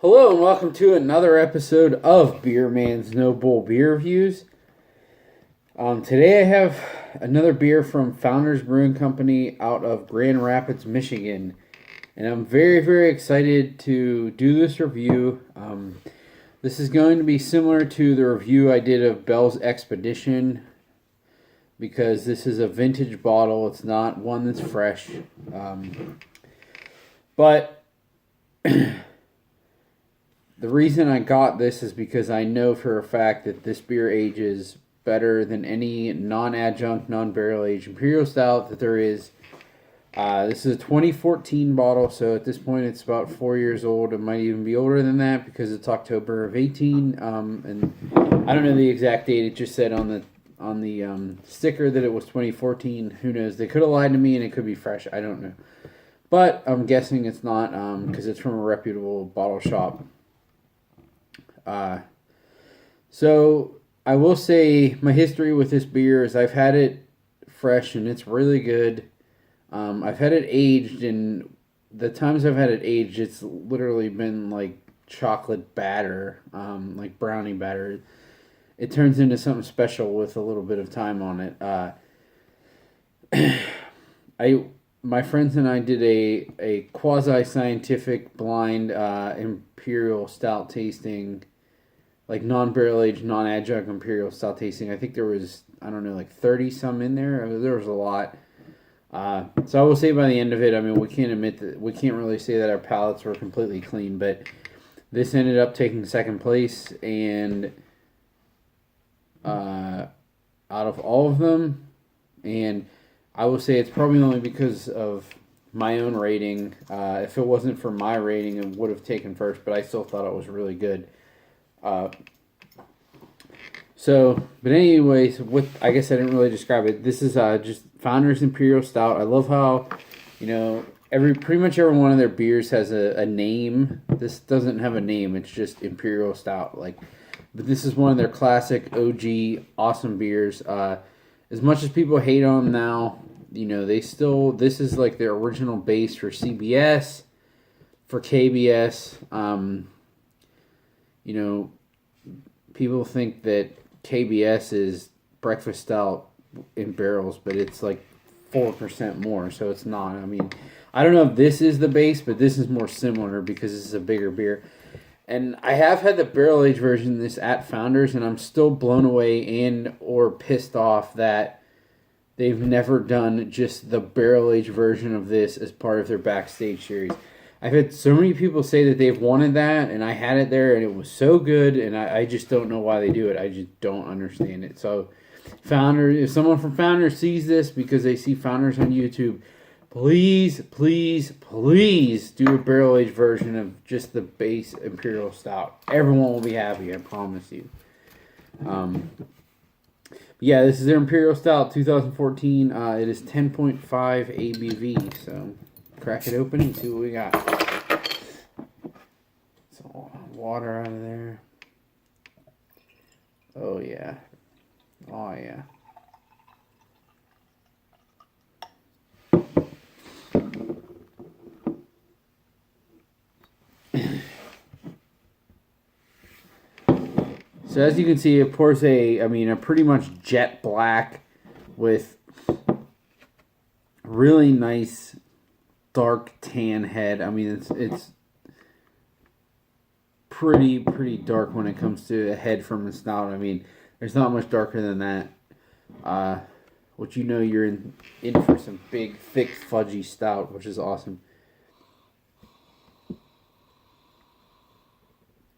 Hello and welcome to another episode of Beer Man's No Bull Beer Reviews. Today I have another beer from Founders Brewing Company out of Grand Rapids, Michigan. And I'm very, very excited to do this review. This is going to be similar to the review I did of Bell's Expedition because this is a vintage bottle. It's not one that's fresh. But the reason I got this is because I know for a fact that this beer ages better than any non-adjunct, non-barrel aged Imperial Stout that there is. This is a 2014 bottle, so at this point it's about 4 years old. It might even be older than that because it's October of 18. And I don't know the exact date. It just said on the sticker that it was 2014. Who knows? They could have lied to me and it could be fresh. I don't know. But I'm guessing it's not because it's from a reputable bottle shop. So I will say my history with this beer is I've had it fresh and it's really good. I've had it aged, and the times I've had it aged, it's literally been like chocolate batter, like brownie batter. It turns into something special with a little bit of time on it. My friends and I did a quasi-scientific blind Imperial Stout tasting, like non-barrel aged, non-adjunct Imperial Stout tasting. I think there was, I don't know, like 30 some in there. There was a lot. So I will say by the end of it, I mean, we can't really say that our palates were completely clean, but this ended up taking second place, and out of all of them, and I will say it's probably only because of my own rating. If it wasn't for my rating, it would have taken first, but I still thought it was really good. But anyways, I guess I didn't really describe it. This is just Founders Imperial Stout. I love how, pretty much every one of their beers has a name. This doesn't have a name. It's just Imperial Stout. But this is one of their classic OG awesome beers. As much as people hate on them now, this is like their original base for CBS, for KBS. People think that KBS is breakfast stout in barrels, but it's like 4% more, so it's not. I mean, I don't know if this is the base, but this is more similar because this is a bigger beer. And I have had the barrel aged version of this at Founders, and I'm still blown away and or pissed off that they've never done just the barrel aged version of this as part of their backstage series. I've had so many people say that they've wanted that, and I had it there, and it was so good, and I just don't know why they do it. I just don't understand it. So, if someone from Founders sees this because they see Founders on YouTube, please, please, please do a barrel-aged version of just the base Imperial Stout. Everyone will be happy, I promise you. Yeah, this is their Imperial Stout 2014. It is 10.5 ABV, so crack it open and see what we got. Some water out of there. Oh yeah. Oh yeah. So as you can see, it pours a pretty much jet black with really nice dark tan head. I mean, it's pretty dark when it comes to a head from the snout. I mean, there's not much darker than that. Which you're in for some big, thick, fudgy stout, which is awesome.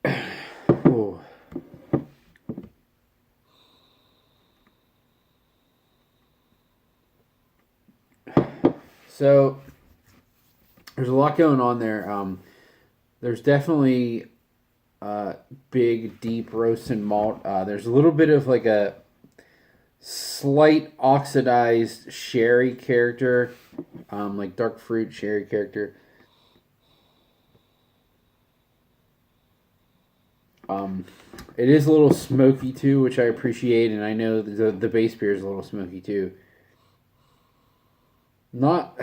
Oh. So there's a lot going on there. There's definitely big, deep roast and malt. There's a little bit of like a slight oxidized sherry character, like dark fruit sherry character. It is a little smoky too, which I appreciate, and I know the base beer is a little smoky too. Not.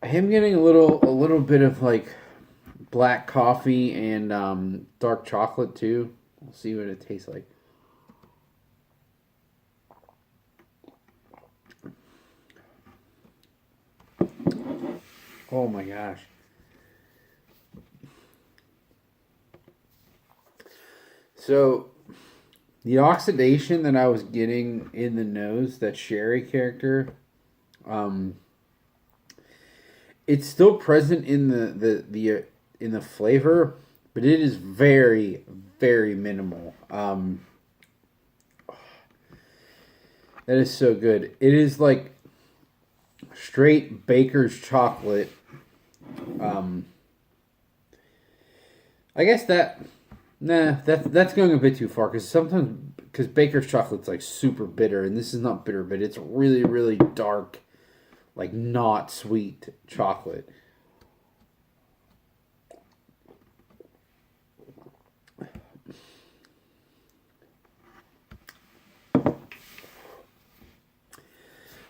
I am getting a little bit of like black coffee and dark chocolate too. We'll see what it tastes like. Oh my gosh. So, the oxidation that I was getting in the nose, that sherry character, it's still present in in the flavor, but it is very, very minimal. That is so good. It is like straight baker's chocolate. I guess that's going a bit too far because baker's chocolate's like super bitter, and this is not bitter, but it's really, really dark, like not sweet chocolate.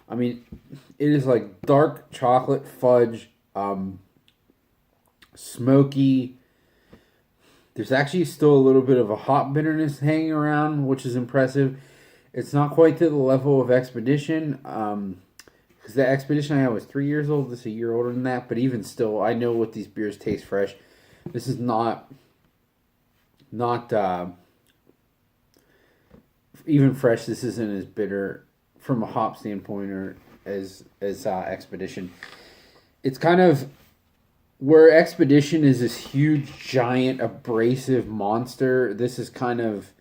I mean, it is like dark chocolate fudge, smoky. There's actually still a little bit of a hop bitterness hanging around, which is impressive. It's not quite to the level of Expedition, because the Expedition I had was 3 years old. This is a year older than that, but even still, I know what these beers taste fresh. This is not even fresh. This isn't as bitter from a hop standpoint or as Expedition. It's kind of where Expedition is this huge, giant, abrasive monster. This is kind of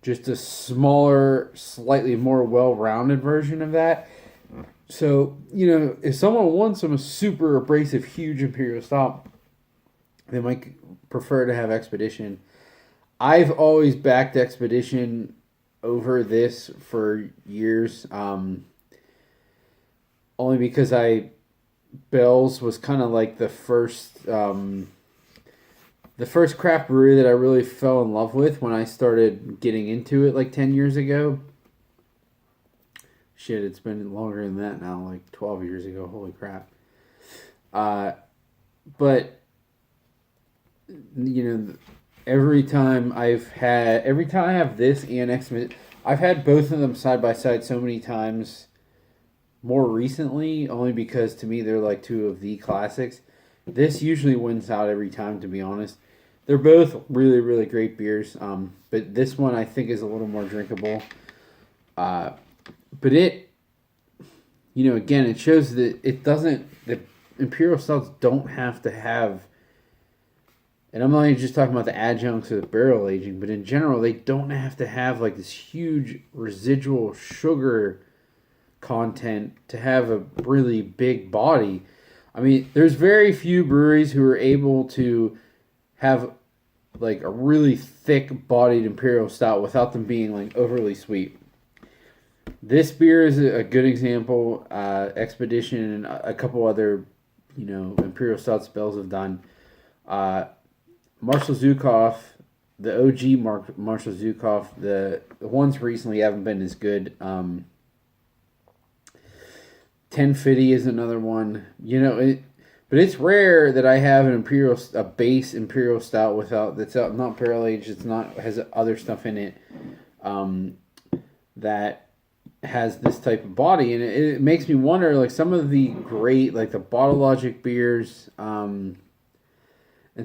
just a smaller, slightly more well-rounded version of that. So, if someone wants some super abrasive, huge Imperial Stout, they might prefer to have Expedition. I've always backed Expedition over this for years, only because Bell's was kind of like the first craft brewery that I really fell in love with when I started getting into it like 10 years ago. Shit, it's been longer than that now, like 12 years ago. Holy crap. But, every time I have this and Expedition, I've had both of them side by side so many times more recently, only because to me they're like two of the classics. This usually wins out every time, to be honest. They're both really, really great beers, but this one I think is a little more drinkable. But again, it shows that the Imperial Stouts don't have to have, and I'm not even just talking about the adjuncts of the barrel aging, but in general, they don't have to have like this huge residual sugar content to have a really big body. I mean, there's very few breweries who are able to have like a really thick bodied Imperial Stout without them being like overly sweet. This beer is a good example. Expedition and a couple other, Imperial Stouts Bells have done. Marshall Zukov, the OG Marshall Zukov, the ones recently haven't been as good. 1050 is another one. But it's rare that I have a base Imperial Stout that's not barrel aged. Has other stuff in it that has this type of body, and it makes me wonder, like some of the great, like the Bottle Logic beers, and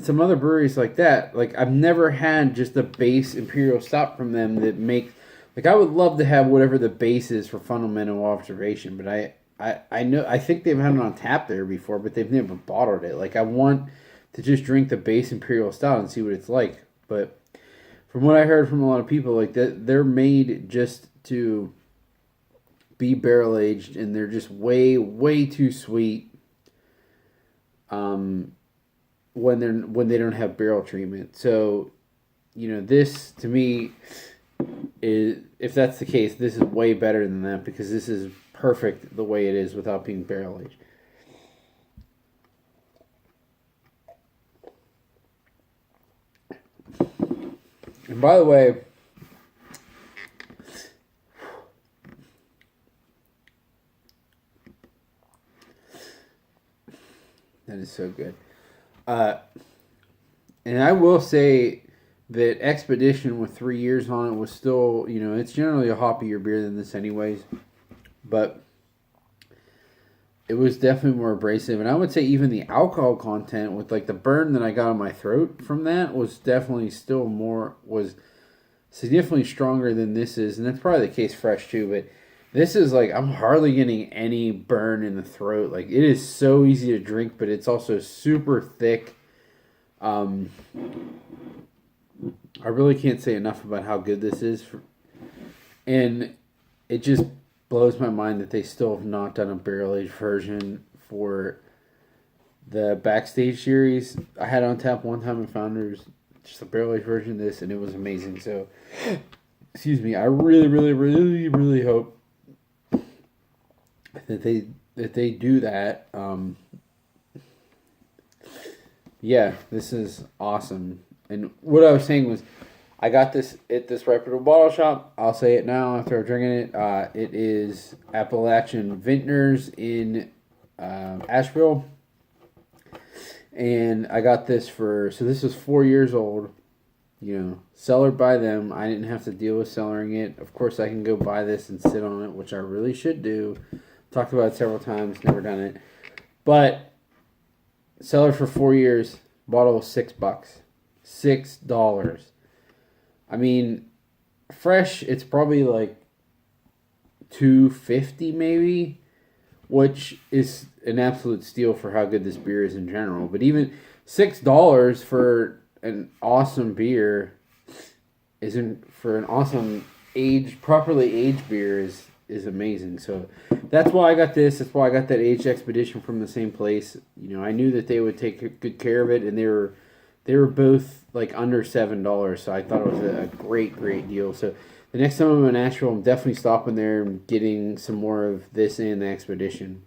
some other breweries like that. Like I've never had just a base Imperial Stout from them that make, like I would love to have whatever the base is for Fundamental Observation, but I think they've had it on tap there before, but they've never bottled it. Like I want to just drink the base Imperial Stout and see what it's like. But from what I heard from a lot of people, like that they're made just to be barrel aged, and they're just way, way too sweet. When they don't have barrel treatment. So, this to me is, if that's the case, this is way better than that, because this is perfect the way it is without being barrel aged. And by the way, that is so good. And I will say that Expedition with 3 years on it was still, it's generally a hoppier beer than this anyways. But it was definitely more abrasive. And I would say even the alcohol content with like the burn that I got on my throat from that was definitely was significantly stronger than this is. And that's probably the case fresh too. But this is like, I'm hardly getting any burn in the throat. Like, it is so easy to drink, but it's also super thick. I really can't say enough about how good this is. And it just blows my mind that they still have not done a barrel-aged version for the Backstage series. I had on tap one time in Founders, just a barrel-aged version of this, and it was amazing. So, excuse me, I really, really, really, really hope that they do that. Yeah, this is awesome. And what I was saying was, I got this at this reputable bottle shop. I'll say it now after I'm drinking it. It is Appalachian Vintners in Asheville. And I got this so this is 4 years old. Cellared by them. I didn't have to deal with cellaring it. Of course, I can go buy this and sit on it, which I really should do. Talked about it several times, never done it. But cellared for 4 years, bottle was $6. $6. I mean, fresh, it's probably like $2.50 maybe, which is an absolute steal for how good this beer is in general. But even $6 for an awesome beer for an awesome properly aged beer is amazing. So that's why I got this. That's why I got that aged Expedition from the same place. I knew that they would take good care of it, and they were both like under $7, so I thought it was a great deal. So the next time I'm in Nashville, I'm definitely stopping there and getting some more of this and the Expedition.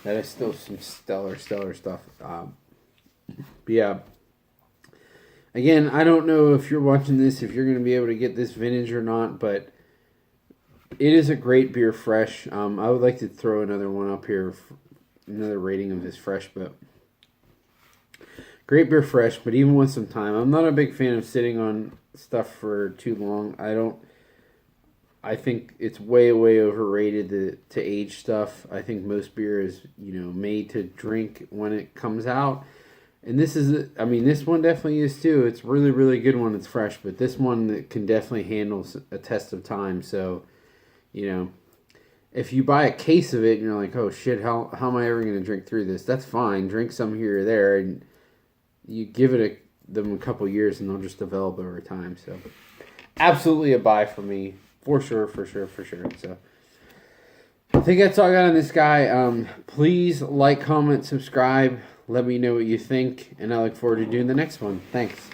That is still some stellar stuff. But yeah. Again, I don't know if you're watching this, if you're going to be able to get this vintage or not, but it is a great beer fresh. I would like to throw another one up here, another rating of this fresh, but great beer fresh, but even with some time. I'm not a big fan of sitting on stuff for too long. I think it's way overrated to age stuff. I think most beer is, made to drink when it comes out. And this one definitely is too. It's really good when it's fresh, but this one can definitely handle a test of time. So, if you buy a case of it and you're like, oh shit, how am I ever going to drink through this? That's fine. Drink some here or there, and you give them a couple years and they'll just develop over time. So, absolutely a buy for me. For sure. So, I think that's all I got on this guy. Please like, comment, subscribe. Let me know what you think, and I look forward to doing the next one. Thanks.